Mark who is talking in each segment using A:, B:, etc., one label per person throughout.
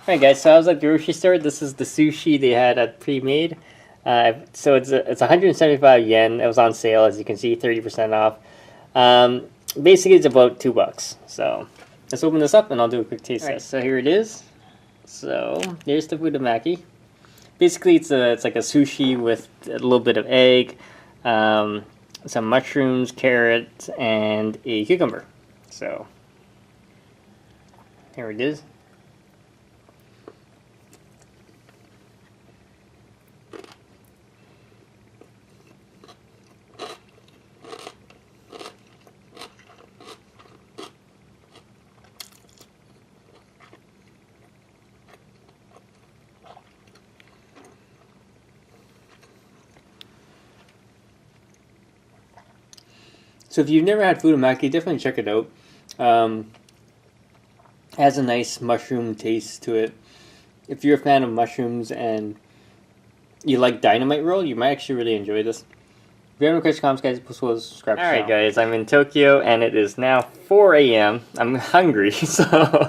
A: Alright guys, so I was at the grocery store. This is the sushi they had at pre-made. So it's 175 yen. It was on sale, as you can see, 30% off. Basically, it's about $2. So let's open this up and I'll do a quick taste test. So here it is. So here's the futomaki. Basically, it's like a sushi with a little bit of egg, some mushrooms, carrots, and a cucumber. So here it is. So if you've never had futomaki, definitely check it out. Has a nice mushroom taste to it. If you're a fan of mushrooms and you like dynamite roll, you might actually really enjoy this. If you have any questions, comments, guys, please subscribe. Alright guys, I'm in Tokyo and it is now 4 a.m. I'm hungry, so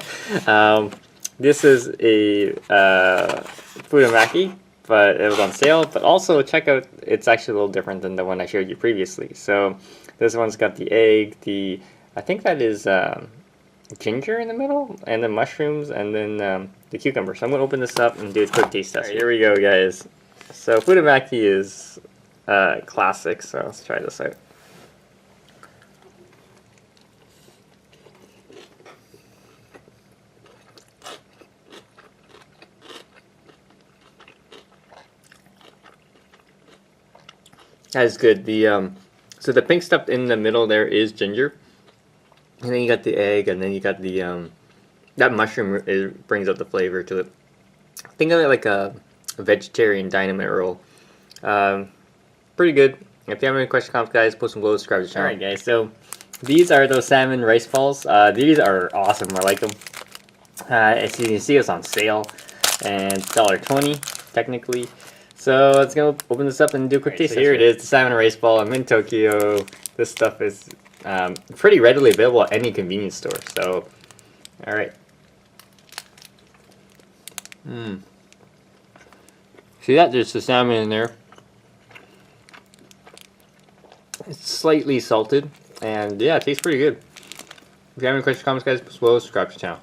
A: this is a futomaki, but it was on sale. But also check out, it's actually a little different than the one I showed you previously. So this one's got the egg, I think that is ginger in the middle, and then mushrooms, and then the cucumber. So I'm going to open this up and do a quick taste test. Right, here we go, guys. So futomaki is classic, so let's try this out. That is good. So the pink stuff in the middle there is ginger, and then you got the egg, and then you got the that mushroom. It brings out the flavor to it. Think of it like a vegetarian dynamite roll. Pretty good. If you have any questions, comments, guys, post them below. Subscribe to the channel. Alright guys, so these are those salmon rice balls. These are awesome. I like them. As you can see, it's on sale, and it's $1.20 technically. So let's go open this up and do a quick taste. So here it is, the salmon rice ball. I'm in Tokyo. This stuff is pretty readily available at any convenience store. So, all right. See that? There's the salmon in there. It's slightly salted, and yeah, it tastes pretty good. If you have any questions, comments, guys, please subscribe to the channel.